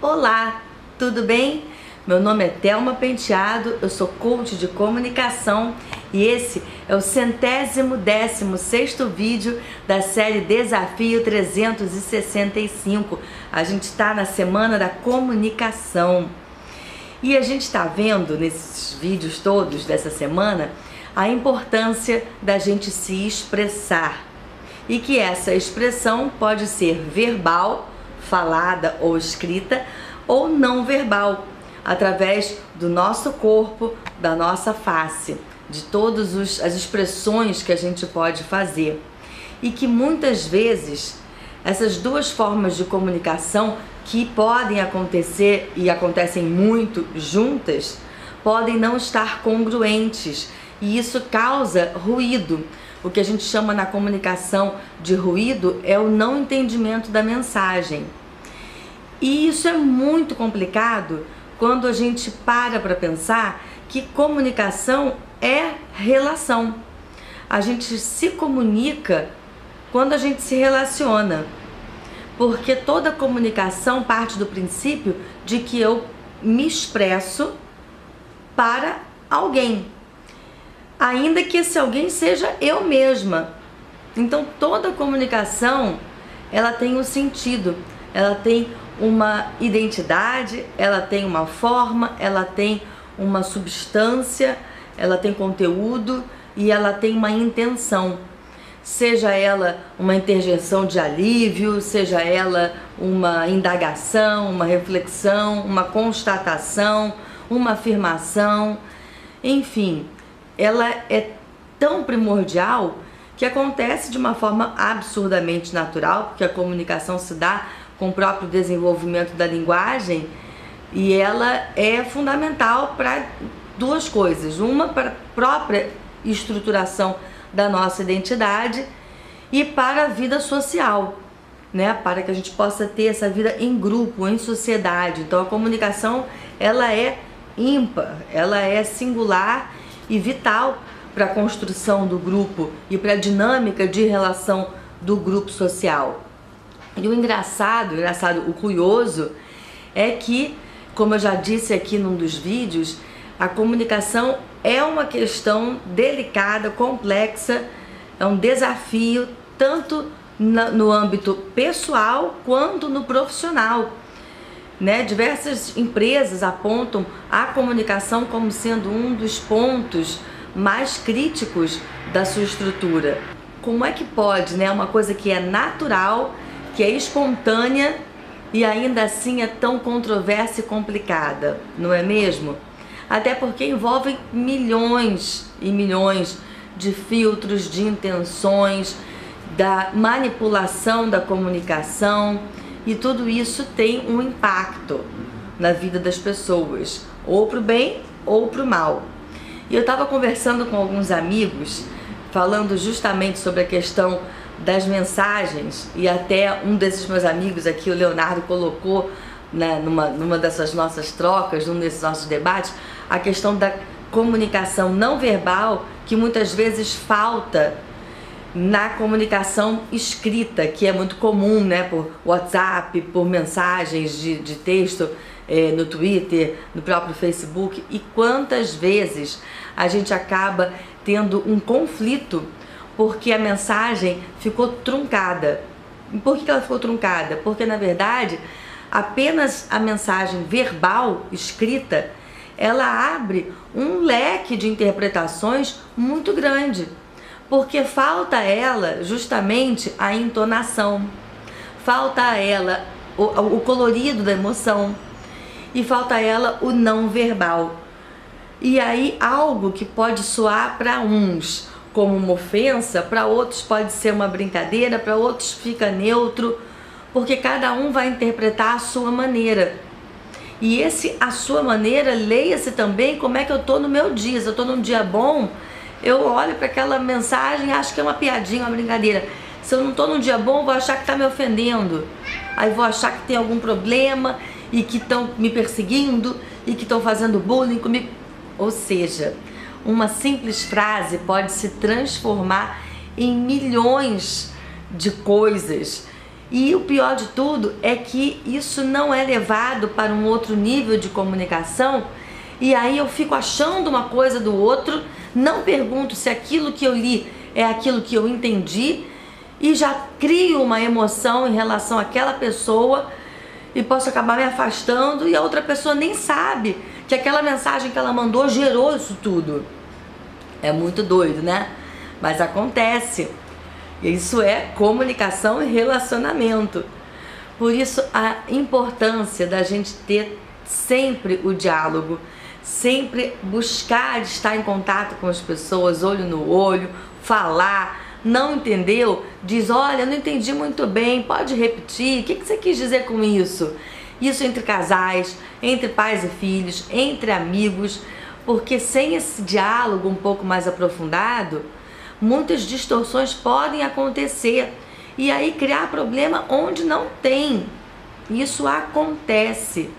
Olá, tudo bem? Meu nome é Thelma Penteado, eu sou coach de comunicação e esse é o 116º vídeo da série Desafio 365. A gente está na semana da comunicação e a gente está vendo nesses vídeos todos dessa semana a importância da gente se expressar e que essa expressão pode ser verbal, falada ou escrita, ou não verbal, através do nosso corpo, da nossa face, de todas as expressões que a gente pode fazer. E que muitas vezes essas duas formas de comunicação que podem acontecer e acontecem muito juntas, podem não estar congruentes e isso causa ruído. O que a gente chama na comunicação de ruído é o não entendimento da mensagem. E isso é muito complicado quando a gente para pensar que comunicação é relação. A gente se comunica quando a gente se relaciona. Porque toda comunicação parte do princípio de que eu me expresso para alguém, ainda que esse alguém seja eu mesma. Então toda comunicação, ela tem um sentido, ela tem uma identidade, ela tem uma forma, ela tem uma substância, ela tem conteúdo e ela tem uma intenção. Seja ela uma interjeição de alívio, seja ela uma indagação, uma reflexão, uma constatação, uma afirmação, enfim, ela é tão primordial que acontece de uma forma absurdamente natural, porque a comunicação se dá com o próprio desenvolvimento da linguagem e ela é fundamental para duas coisas. Uma, para a própria estruturação da nossa identidade e para a vida social, né? Para que a gente possa ter essa vida em grupo, em sociedade. Então a comunicação, ela é ímpar, ela é singular e vital para a construção do grupo e para a dinâmica de relação do grupo social. E o engraçado, o curioso, é que, como eu já disse aqui num dos vídeos, a comunicação é uma questão delicada, complexa, é um desafio tanto no âmbito pessoal quanto no profissional, né? Diversas empresas apontam a comunicação como sendo um dos pontos mais críticos da sua estrutura. Como é que pode, né? Uma coisa que é natural, que é espontânea e ainda assim é tão controversa e complicada, não é mesmo? Até porque envolve milhões e milhões de filtros, de intenções, da manipulação da comunicação, e tudo isso tem um impacto na vida das pessoas, ou pro bem ou pro mal. E eu estava conversando com alguns amigos, falando justamente sobre a questão das mensagens, e até um desses meus amigos aqui, o Leonardo, colocou numa dessas nossas trocas, num desses nossos debates, a questão da comunicação não verbal, que muitas vezes falta na comunicação escrita, que é muito comum, né, por WhatsApp, por mensagens de texto, no Twitter, no próprio Facebook. E quantas vezes a gente acaba tendo um conflito porque a mensagem ficou truncada. E por que ela ficou truncada? Porque, na verdade, apenas a mensagem verbal, escrita, ela abre um leque de interpretações muito grande. Porque falta a ela justamente a entonação, falta a ela o colorido da emoção e falta a ela o não verbal. E aí algo que pode soar para uns como uma ofensa, para outros pode ser uma brincadeira, para outros fica neutro, porque cada um vai interpretar a sua maneira. E a sua maneira, leia-se também como é que eu tô no meu dia. Se eu tô num dia bom, eu olho para aquela mensagem e acho que é uma piadinha, uma brincadeira. Se eu não tô num dia bom, vou achar que tá me ofendendo. Aí vou achar que tem algum problema e que estão me perseguindo e que estão fazendo bullying comigo. Ou seja, uma simples frase pode se transformar em milhões de coisas E o pior de tudo é que isso não é levado para um outro nível de comunicação, e aí eu fico achando uma coisa do outro, não pergunto se aquilo que eu li é aquilo que eu entendi, e já crio uma emoção em relação àquela pessoa e posso acabar me afastando, e a outra pessoa nem sabe que aquela mensagem que ela mandou gerou isso tudo. É muito doido, né? Mas acontece. Isso é comunicação e relacionamento. Por isso a importância da gente ter sempre o diálogo, sempre buscar estar em contato com as pessoas, olho no olho, falar. Não entendeu? Diz, olha, não entendi muito bem, pode repetir, o que você quis dizer com isso? Isso entre casais, entre pais e filhos, entre amigos, porque sem esse diálogo um pouco mais aprofundado, muitas distorções podem acontecer e aí criar problema onde não tem. Isso acontece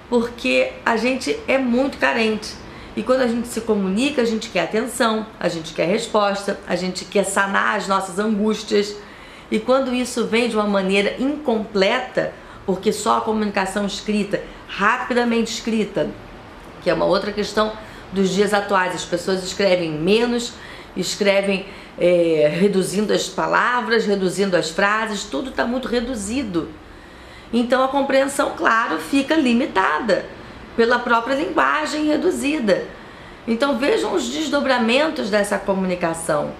porque a gente é muito carente. E quando a gente se comunica, a gente quer atenção, a gente quer resposta, a gente quer sanar as nossas angústias. E quando isso vem de uma maneira incompleta, porque só a comunicação escrita, rapidamente escrita, que é uma outra questão dos dias atuais, as pessoas escrevem menos, escrevem reduzindo as palavras, reduzindo as frases, tudo está muito reduzido. Então a compreensão, claro, fica limitada pela própria linguagem reduzida. Então vejam os desdobramentos dessa comunicação.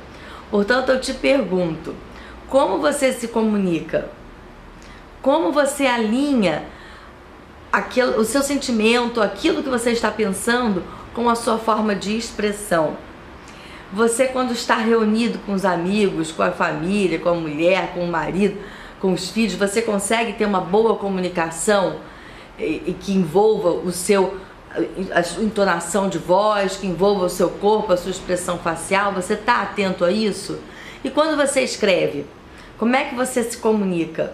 Portanto, eu te pergunto, como você se comunica? Como você alinha o seu sentimento, aquilo que você está pensando, com a sua forma de expressão? Você, quando está reunido com os amigos, com a família, com a mulher, com o marido, com os filhos, você consegue ter uma boa comunicação e que envolva a sua entonação de voz, que envolva o seu corpo, a sua expressão facial? Você está atento a isso? E quando você escreve, como é que você se comunica?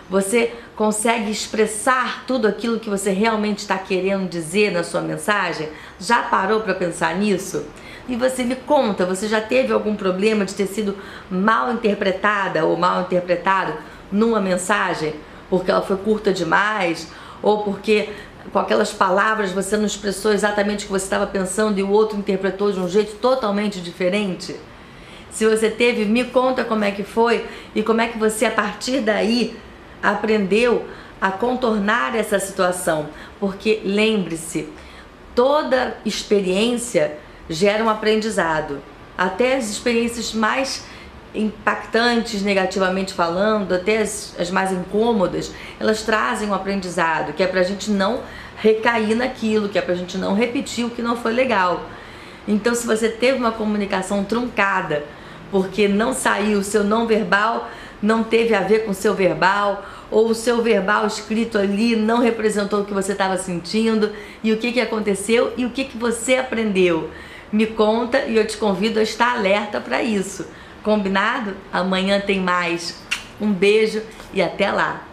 Você consegue expressar tudo aquilo que você realmente está querendo dizer na sua mensagem? Já parou para pensar nisso? E você me conta, você já teve algum problema de ter sido mal interpretada ou mal interpretado numa mensagem? Porque ela foi curta demais? Ou porque com aquelas palavras você não expressou exatamente o que você estava pensando e o outro interpretou de um jeito totalmente diferente? Se você teve, me conta como é que foi e como é que você, a partir daí, aprendeu a contornar essa situação. Porque lembre-se, toda experiência gera um aprendizado. Até as experiências mais impactantes, negativamente falando, até as mais incômodas, elas trazem um aprendizado, que é pra gente não recair naquilo, que é pra gente não repetir o que não foi legal. Então, se você teve uma comunicação truncada, porque não saiu o seu não verbal, não teve a ver com o seu verbal, ou o seu verbal escrito ali não representou o que você estava sentindo, e o que aconteceu e o que você aprendeu. Me conta e eu te convido a estar alerta para isso. Combinado? Amanhã tem mais. Um beijo e até lá!